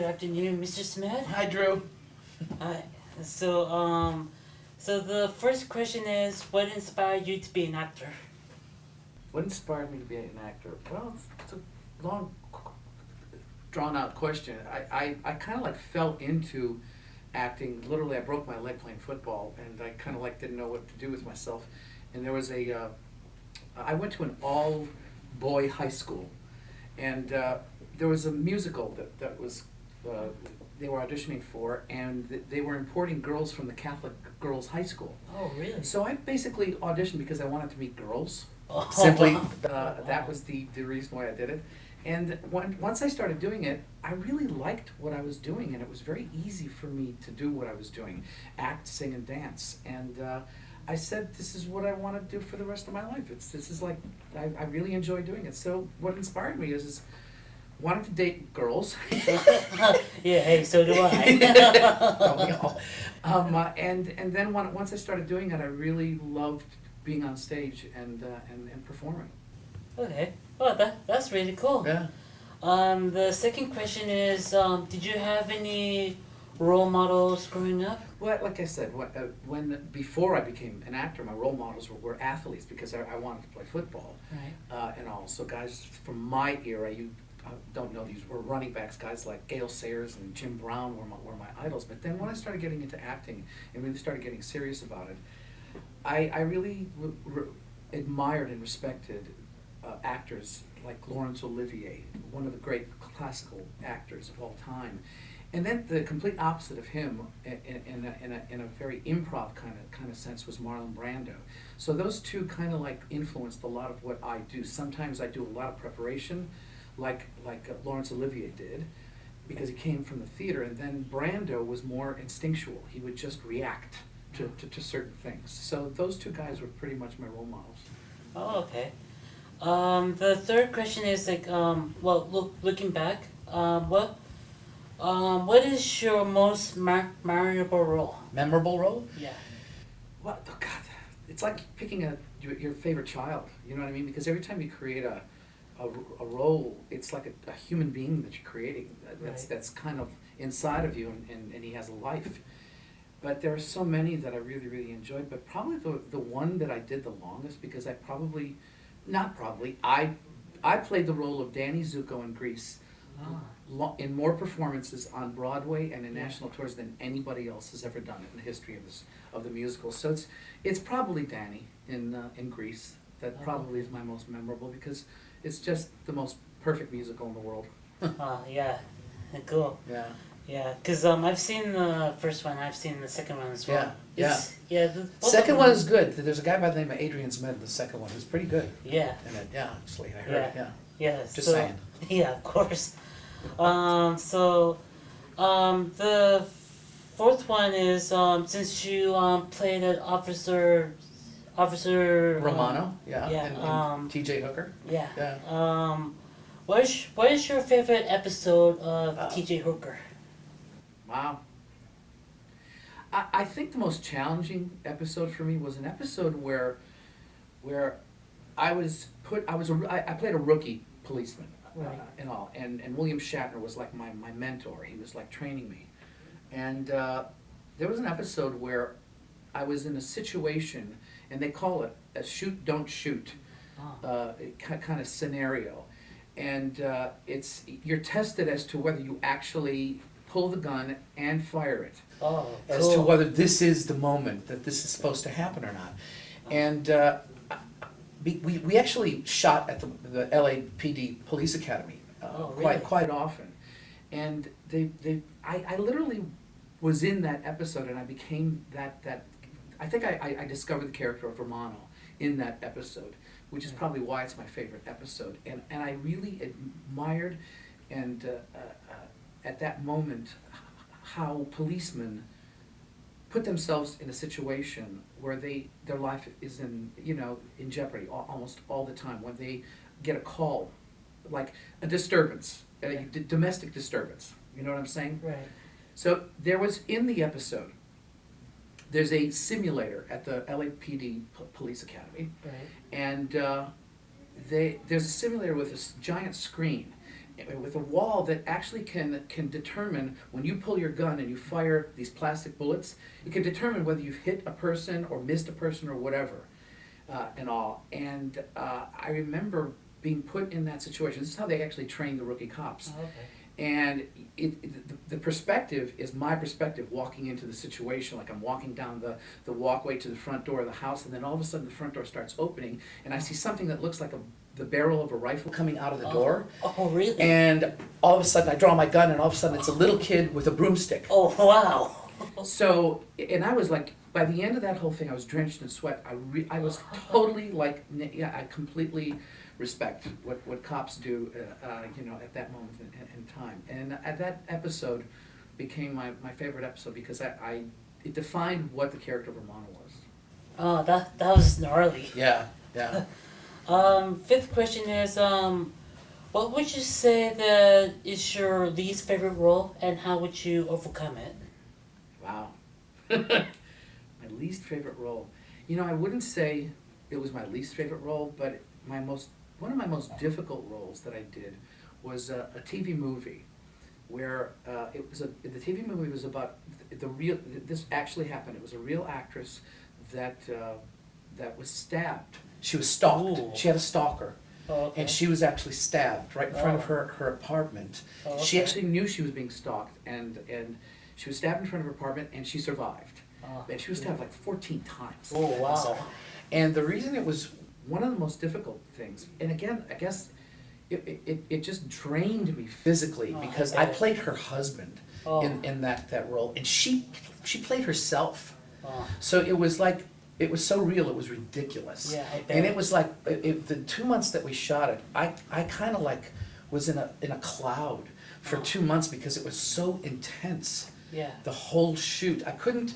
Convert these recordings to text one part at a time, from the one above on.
afternoon, Mr. Zmed. Hi, Drew. Hi. So the first question is, what inspired you to be an actor? What inspired me to be an actor? Well, it's a long, drawn-out question. I kind of like fell into acting. Literally, I broke my leg playing football, and I kind of like didn't know what to do with myself. And there was I went to an all-boy high school, and there was a musical that was they were auditioning for, and they were importing girls from the Catholic girls' high school. Oh, really? So I basically auditioned because I wanted to meet girls. Oh, Simply, wow. that was the reason why I did it. And once I started doing it, I really liked what I was doing, and it was very easy for me to do what I was doing, act, sing, and dance. And I said, this is what I want to do for the rest of my life. This is like, I really enjoy doing it. So what inspired me is wanting to date girls. Yeah, hey, so do I. Don't we all? And then once I started doing it, I really loved being on stage and performing. Okay. Well, that's really cool. Yeah. The second question is, did you have any role models growing up? Well, like I said, before I became an actor, my role models were athletes because I wanted to play football. Right. And all. So guys from my era, you don't know these were running backs. Guys like Gale Sayers and Jim Brown were my idols. But then when I started getting into acting and really started getting serious about it, I really admired and respected actors like Laurence Olivier, one of the great classical actors of all time. And then the complete opposite of him, in a very improv kind of sense, was Marlon Brando. So those two kind of like influenced a lot of what I do. Sometimes I do a lot of preparation, like Laurence Olivier did, because he came from the theater. And then Brando was more instinctual. He would just react to certain things. So those two guys were pretty much my role models. Oh, okay. The third question is like, looking back, what is your most memorable role? Memorable role? Yeah. Well, oh God, it's like picking your favorite child. You know what I mean? Because every time you create a role, it's like a human being that you're creating. That's kind of inside of you, and he has a life. But there are so many that I really, really enjoyed. But probably the one that I did the longest, because I played the role of Danny Zuko in Grease in more performances on Broadway and in national tours than anybody else has ever done it in the history of the musical. So it's probably Danny in Grease that probably is my most memorable, because it's just the most perfect musical in the world. Yeah, cool. Yeah. Yeah, because I've seen the first one, I've seen the second one as well. Yeah. Both Second of one them- is good. There's a guy by the name of Adrian Zmed in the second one who's pretty good. Yeah. In it. Yeah, actually, I heard. Yeah. Yeah. Just saying. Yeah, of course. The fourth one is since you played an officer. Romano. Yeah. Yeah. And T.J. Hooker. Yeah. Yeah. What is your favorite episode of T.J. Hooker? Wow. I think the most challenging episode for me was an episode where I played a rookie policeman, Right. and all, and William Shatner was like my mentor. He was like training me, and there was an episode where I was in a situation, and they call it a shoot don't shoot kind of scenario, and you're tested as to whether you actually pull the gun and fire it. Oh, cool. As to whether this is the moment that this is supposed to happen or not. And we actually shot at the LAPD Police Academy really? quite often. And I literally was in that episode, and I became that I think I discovered the character of Romano in that episode, which is probably why it's my favorite episode. And I really admired and at that moment how policemen put themselves in a situation where their life is in jeopardy almost all the time, when they get a call, like a disturbance, a domestic disturbance. You know what I'm saying? Right. So there was, in the episode, there's a simulator at the LAPD Police Academy, Right. and there's a simulator with this giant screen, with a wall that actually can determine when you pull your gun and you fire these plastic bullets, it can determine whether you've hit a person or missed a person or whatever, and all. And I remember being put in that situation. This is how they actually train the rookie cops. Oh, okay. And the perspective is my perspective walking into the situation, like I'm walking down the walkway to the front door of the house, and then all of a sudden the front door starts opening, and I see something that looks like the barrel of a rifle coming out of the door. Oh, really? And all of a sudden I draw my gun, and all of a sudden it's a little kid with a broomstick. Oh, wow. So, and I was like, by the end of that whole thing, I was drenched in sweat. I was totally like, yeah, I completely respect what cops do, at that moment in time. And that episode became my favorite episode because it defined what the character of Romano was. Oh, that was gnarly. Yeah. Fifth question is, what would you say that is your least favorite role, and how would you overcome it? Wow. My least favorite role. I wouldn't say it was my least favorite role, but one of my most difficult roles that I did was a TV movie where the TV movie was about this actually happened. It was a real actress that was stabbed. She was stalked. Ooh. She had a stalker. Oh, okay. And she was actually stabbed right in front of her apartment. Oh, okay. She actually knew she was being stalked, and she was stabbed in front of her apartment, and she survived. Oh, And she was stabbed like 14 times. Oh, wow. And the reason it was one of the most difficult things, and again, I guess it just drained me physically because I played her husband in that role, and she played herself. Oh. So it was like, it was so real, it was ridiculous. Yeah, I bet. And it was like, the 2 months that we shot it, I kind of like was in a cloud for 2 months because it was so intense. Yeah. The whole shoot, I couldn't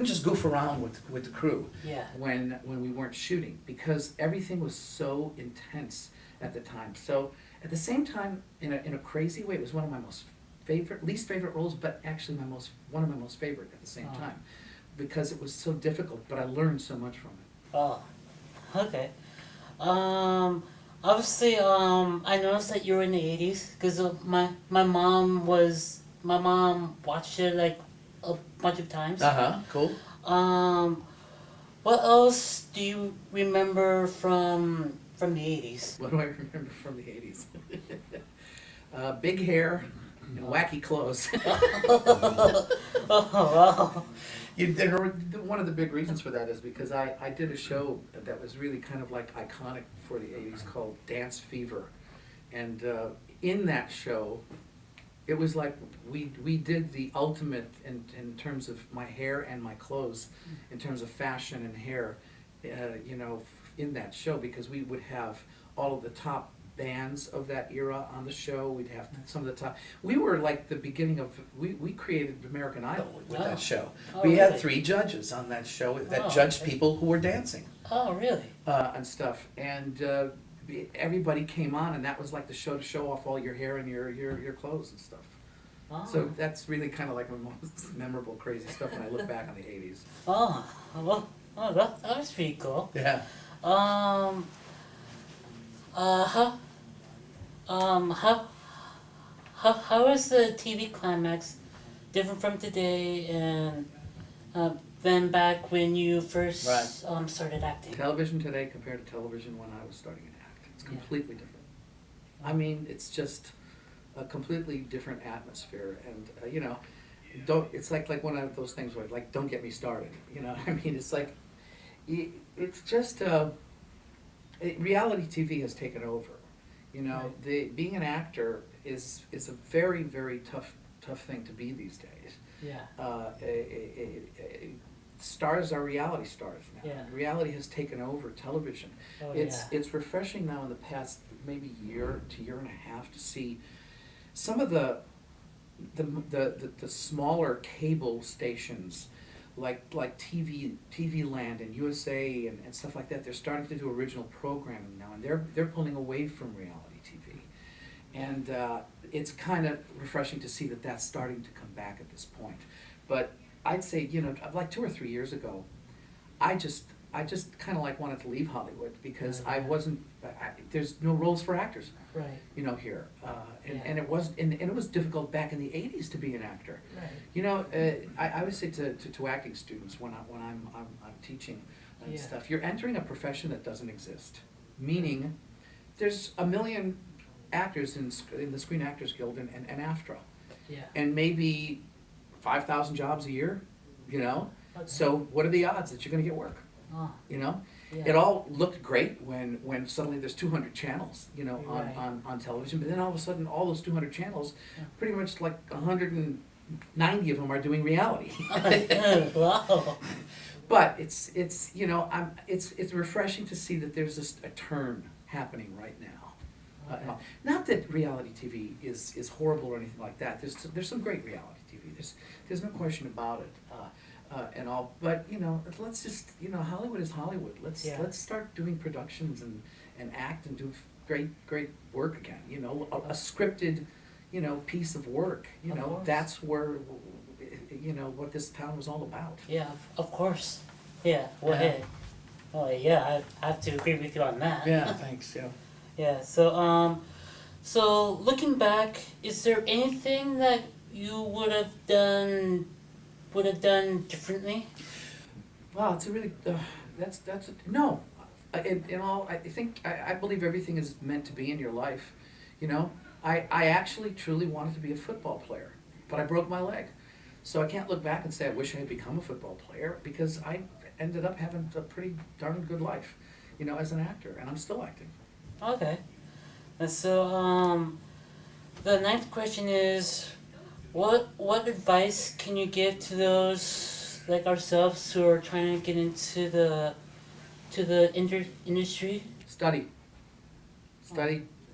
just goof around with the crew. Yeah. When we weren't shooting, because everything was so intense at the time. So at the same time, in a crazy way, it was one of my least favorite roles, but actually one of my most favorite at the same time, because it was so difficult. But I learned so much from it. Oh, okay. Obviously, I noticed that you were in the 80s because my mom watched it like a bunch of times. Cool. What else do you remember from the 80s? What do I remember from the 80s? Big hair and wacky clothes. Oh, wow. One of the big reasons for that is because I did a show that was really kind of like iconic for the 80s called Dance Fever. And in that show, it was like we did the ultimate in terms of my hair and my clothes, in terms of fashion and hair, in that show, because we would have all of the top bands of that era on the show. We'd have some of the top. We were like the beginning of, we created American Idol with that show. Oh, we had really? 3 judges on that show that Oh, judged okay. people who were dancing. Oh, really? And stuff. And everybody came on, and that was like the show to show off all your hair and your clothes and stuff. Oh. So that's really kind of like my most memorable, crazy stuff when I look back on the 80s. Oh, well, that was pretty cool. Yeah. How is the TV climax different from today and than back when you first Right. started acting? Television today compared to television when I was starting to act, it's completely different. I mean, it's just a completely different atmosphere, and it's like one of those things where like, don't get me started. I mean, it's like, it's just reality TV has taken over. Right. Being an actor is a very, very tough thing to be these days. Yeah. Stars are reality stars now. Yeah. Reality has taken over television. Oh, It's refreshing now in the past maybe year to year and a half to see some of the smaller cable stations like TV Land and USA and stuff like that. They're starting to do original programming now, and they're pulling away from reality TV. And it's kind of refreshing to see that that's starting to come back at this point. But I'd say, like 2 or 3 years ago, I just I just kind of like wanted to leave Hollywood because Yeah. I wasn't. There's no roles for actors, Right. you know, here, Yeah. and it was and it was difficult back in the '80s to be an actor. Right. You know, I would say to acting students when I'm teaching and Yeah. stuff, you're entering a profession that doesn't exist. Meaning, there's a million actors in the Screen Actors Guild and AFTRA, Yeah. and maybe 5,000 jobs a year. You know, Okay. so what are the odds that you're going to get work? Oh, You know, yeah. it all looked great when suddenly there's 200 channels, you know, Right. on television, but then all of a sudden all those 200 channels, Yeah. pretty much like 190 of them are doing reality. Wow. But it's you know it's refreshing to see that there's a turn happening right now. Okay. Not that reality TV is horrible or anything like that. There's some great reality TV. There's no question about it. And all, but you know, let's just, you know, Hollywood is Hollywood. Yeah. Let's start doing productions and act and do great work again. You know, a scripted, you know, piece of work. You Of know, course. that's where, you know, what this town was all about. Yeah, of course. Yeah, well, Yeah. hey. Oh, yeah, I have to agree with you on that. Yeah, thanks. Yeah. Yeah, so looking back, is there anything that you would have done differently? Wow, it's a really that's no. In all, I think I believe everything is meant to be in your life. You know, I actually truly wanted to be a football player, but I broke my leg, so I can't look back and say I wish I had become a football player because I ended up having a pretty darn good life, you know, as an actor, and I'm still acting. Okay. And so, the ninth question is, what advice can you give to those like ourselves who are trying to get into the industry? Study.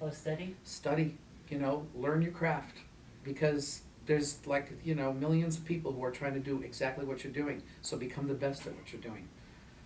Oh, study? Study. You know, learn your craft, because there's like, you know, millions of people who are trying to do exactly what you're doing. So become the best at what you're doing.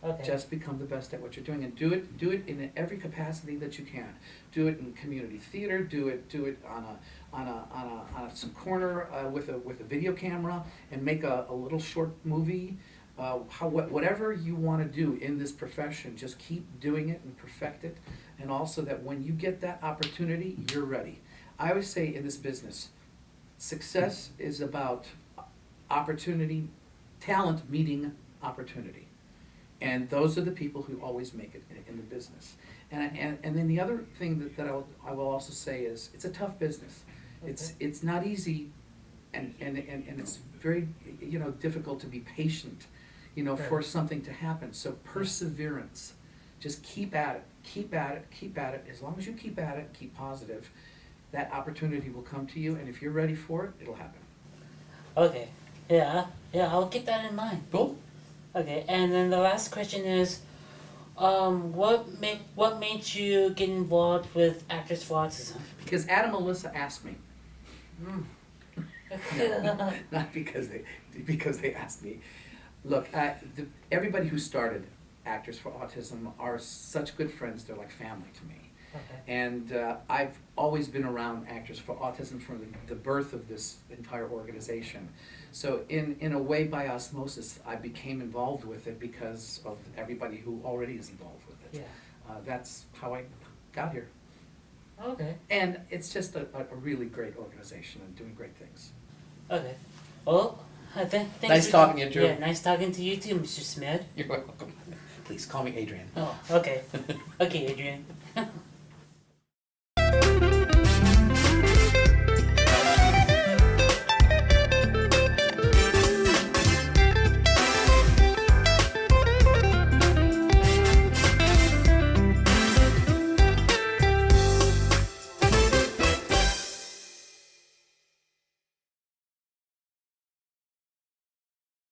Okay. Just become the best at what you're doing, and do it in every capacity that you can. Do it in community theater. Do it on some corner with a video camera, and make a little short movie. Whatever you want to do in this profession, just keep doing it and perfect it, and also that when you get that opportunity, you're ready. I always say in this business, success is about opportunity, talent meeting opportunity. And those are the people who always make it in the business. And then the other thing that I will also say is, it's a tough business. Okay. It's not easy, and it's very, you know, difficult to be patient, you know, for Right. something to happen. So perseverance, just keep at it. As long as you keep at it, keep positive, that opportunity will come to you, and if you're ready for it, it'll happen. Okay. Yeah, I'll keep that in mind. Cool. Okay, and then the last question is, what made you get involved with Actors for Autism? Because Adam and Melissa asked me. No, not because they asked me. Look, everybody who started Actors for Autism are such good friends. They're like family to me. Okay. And I've always been around Actors for Autism from the birth of this entire organization. So in a way, by osmosis, I became involved with it because of everybody who already is involved with it. Yeah. That's how I got here. Okay. And it's just a really great organization and doing great things. Okay. Well, thanks. Nice talking to you, Drew. Yeah, nice talking to you too, Mr. Zmed. You're welcome. Please call me Adrian. Oh, okay. Okay, Adrian.